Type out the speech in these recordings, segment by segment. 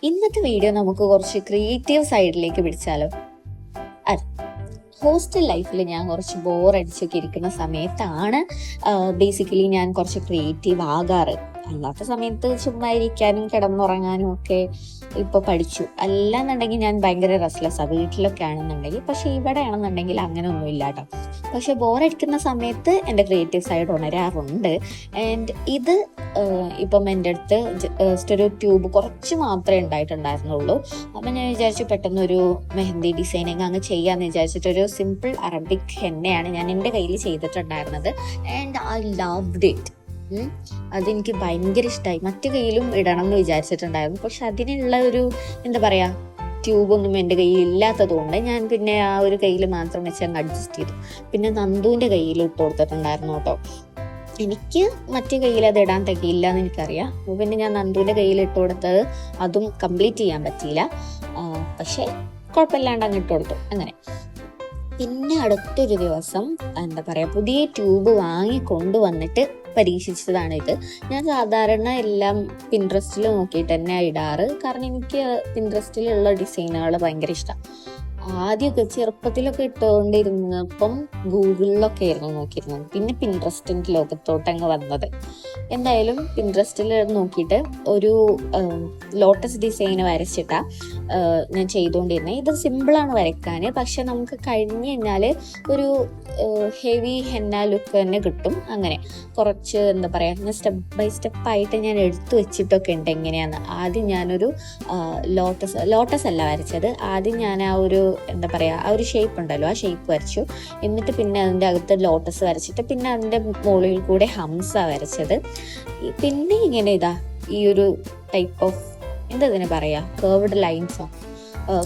ഇന്നത്തെ വീഡിയോ നമുക്ക് കുറച്ച് ക്രിയേറ്റീവ് സൈഡിലേക്ക് പിടിച്ചാലോ. അതെ, ഹോസ്റ്റൽ ലൈഫിൽ ഞാൻ കുറച്ച് ബോറടിച്ചൊക്കെ ഇരിക്കുന്ന സമയത്താണ് ബേസിക്കലി ഞാൻ കുറച്ച് ക്രിയേറ്റീവ് ആകാറ്. അല്ലാത്ത സമയത്ത് ചുമ്മാ ഇരിക്കാനും കിടന്നുറങ്ങാനും ഒക്കെ ഇപ്പൊ പഠിച്ചു. അല്ലാന്നുണ്ടെങ്കിൽ ഞാൻ ഭയങ്കര റെസ്റ്റ്ലെസ്സാണ് വീട്ടിലൊക്കെ ആണെന്നുണ്ടെങ്കിൽ. പക്ഷെ ഇവിടെ ആണെന്നുണ്ടെങ്കിൽ അങ്ങനെ ഒന്നും ഇല്ല കേട്ടോ. പക്ഷെ ബോറടിക്കുന്ന സമയത്ത് എൻ്റെ ക്രിയേറ്റീവ് സൈഡ് ഉണരാറുണ്ട്. ആൻഡ് ഇത് ഇപ്പം എൻ്റെ അടുത്ത് ജസ്റ്റ് ഒരു ട്യൂബ് കുറച്ച് മാത്രമേ ഉണ്ടായിട്ടുണ്ടായിരുന്നുള്ളൂ. അപ്പം ഞാൻ വിചാരിച്ചു പെട്ടെന്നൊരു മെഹന്തി ഡിസൈനിങ് അങ്ങ് ചെയ്യാമെന്ന് വിചാരിച്ചിട്ടൊരു സിമ്പിൾ അറബിക് ഹെന്നയാണ് ഞാൻ എൻ്റെ കയ്യിൽ ചെയ്തിട്ടുണ്ടായിരുന്നത്. And I loved it. അതെനിക്ക് ഭയങ്കര ഇഷ്ടമായി. മറ്റു കയ്യിലും ഇടണം എന്ന് വിചാരിച്ചിട്ടുണ്ടായിരുന്നു. പക്ഷെ അതിനുള്ള ഒരു എന്താ പറയാ ട്യൂബൊന്നും എൻ്റെ കയ്യിൽ ഇല്ലാത്തതുകൊണ്ട് ഞാൻ പിന്നെ ആ ഒരു കയ്യിൽ മാത്രം വെച്ച് അങ്ങ് അഡ്ജസ്റ്റ് ചെയ്തു. പിന്നെ നന്ദുവിൻ്റെ കയ്യിൽ ഇട്ട് കൊടുത്തിട്ടുണ്ടായിരുന്നു കേട്ടോ. എനിക്ക് മറ്റേ കയ്യിൽ അത് ഇടാൻ തികയില്ല എന്ന് എനിക്കറിയാം. അപ്പോൾ പിന്നെ ഞാൻ നന്ദുവിൻ്റെ കയ്യിൽ ഇട്ട് കൊടുത്തത് അതും കംപ്ലീറ്റ് ചെയ്യാൻ പറ്റിയില്ല. പക്ഷെ കുഴപ്പമില്ലാണ്ട് അങ്ങ് ഇട്ട് കൊടുത്തു. അങ്ങനെ പിന്നെ അടുത്തൊരു ദിവസം എന്താ പറയാ പുതിയ ട്യൂബ് വാങ്ങി കൊണ്ടുവന്നിട്ട് പരീക്ഷിച്ചതാണ് ഇത്. ഞാൻ സാധാരണ എല്ലാം പിൻട്രസ്റ്റിൽ നോക്കിയിട്ട് തന്നെ ഇടാറ്. കാരണം എനിക്ക് പിൻട്രസ്റ്റിലുള്ള ഡിസൈനുകൾ ഭയങ്കര ഇഷ്ടം. ആദ്യമൊക്കെ ചെറുപ്പത്തിലൊക്കെ ഇട്ടുകൊണ്ടിരുന്നപ്പം ഗൂഗിളിലൊക്കെ ആയിരുന്നു നോക്കിയിരുന്നത്. പിന്നെ പിൻട്രസ്റ്റിൻ്റെ ലോകത്തോട്ടങ്ങ് വന്നത്. എന്തായാലും പിൻട്രസ്റ്റിൽ നോക്കിയിട്ട് ഒരു ലോട്ടസ് ഡിസൈൻ വരച്ചിട്ടാണ് ഞാൻ ചെയ്തുകൊണ്ടിരുന്നത്. ഇത് സിമ്പിളാണ് വരയ്ക്കാൻ. പക്ഷെ നമുക്ക് കഴിഞ്ഞ് കഴിഞ്ഞാൽ ഒരു ഹെവി ഹെന്ന ലുക്ക് തന്നെ കിട്ടും. അങ്ങനെ കുറച്ച് എന്താ പറയുക, ഞാൻ സ്റ്റെപ്പ് ബൈ സ്റ്റെപ്പായിട്ട് ഞാൻ എടുത്തു വെച്ചിട്ടൊക്കെ ഉണ്ട് എങ്ങനെയാന്ന്. ആദ്യം ഞാനൊരു ലോട്ടസ് അല്ല വരച്ചത്. ആദ്യം ഞാൻ ആ ഒരു എന്താ പറയുക ആ ഒരു ഷേപ്പ് ഉണ്ടല്ലോ, ആ ഷേപ്പ് വരച്ചു. എന്നിട്ട് പിന്നെ അതിൻ്റെ അകത്ത് ലോട്ടസ് വരച്ചിട്ട് പിന്നെ അതിൻ്റെ മുകളിൽ കൂടെ ഹംസ വരച്ചത്. പിന്നെ ഇങ്ങനെ ഈ ഒരു ടൈപ്പ് ഓഫ് എന്താ ഇതിനെ പറയുക കേർവ്ഡ് ലൈൻസോ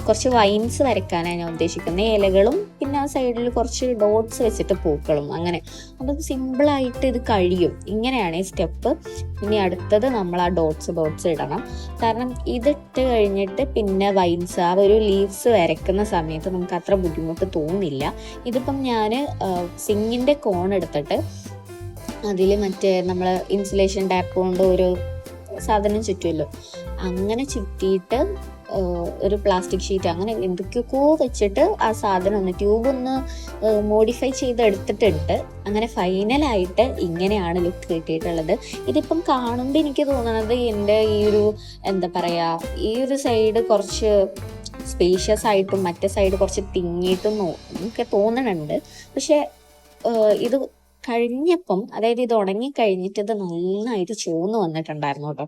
കുറച്ച് വൈൻസ് വരയ്ക്കാനാണ് ഞാൻ ഉദ്ദേശിക്കുന്നത്. ഇലകളും പിന്നെ ആ സൈഡിൽ കുറച്ച് ഡോട്ട്സ് വെച്ചിട്ട് പൂക്കളും. അങ്ങനെ അപ്പം സിമ്പിളായിട്ട് ഇത് കഴിയും. ഇങ്ങനെയാണ് ഈ സ്റ്റെപ്പ്. ഇനി അടുത്തത് നമ്മൾ ആ ഡോട്ട്സ് ഇടണം. കാരണം ഇതിട്ട് കഴിഞ്ഞിട്ട് പിന്നെ വൈൻസ് ആ ഒരു ലീവ്സ് വരയ്ക്കുന്ന സമയത്ത് നമുക്ക് അത്ര ബുദ്ധിമുട്ട് തോന്നില്ല. ഇതിപ്പം ഞാൻ സിങ്ങിൻ്റെ കോൺ എടുത്തിട്ട് അതിൽ മറ്റേ നമ്മൾ ഇൻസുലേഷൻ ടാപ്പ് കൊണ്ട് ഒരു സാധനം ചുറ്റുമല്ലോ, അങ്ങനെ ചുറ്റിയിട്ട് ഒരു പ്ലാസ്റ്റിക് ഷീറ്റ് അങ്ങനെ എന്തൊക്കെയൊക്കെ വെച്ചിട്ട് ആ സാധനം ഒന്ന് ട്യൂബ് ഒന്ന് മോഡിഫൈ ചെയ്തെടുത്തിട്ടുണ്ട്. അങ്ങനെ ഫൈനലായിട്ട് ഇങ്ങനെയാണ് ലുക്ക് കിട്ടിയിട്ടുള്ളത്. ഇതിപ്പം കാണുമ്പോൾ എനിക്ക് തോന്നണത് എൻ്റെ ഈ ഒരു എന്താ പറയുക ഈ ഒരു സൈഡ് കുറച്ച് സ്പേഷ്യസ് ആയിട്ടും മറ്റേ സൈഡ് കുറച്ച് തിങ്ങിയിട്ടും ഒക്കെ തോന്നണുണ്ട്. പക്ഷെ ഇത് കഴിഞ്ഞപ്പം, അതായത് ഇത് ഉണങ്ങി കഴിഞ്ഞിട്ട് ഇത് നന്നായിട്ട് ചുവന്ന് വന്നിട്ടുണ്ടായിരുന്നു കേട്ടോ.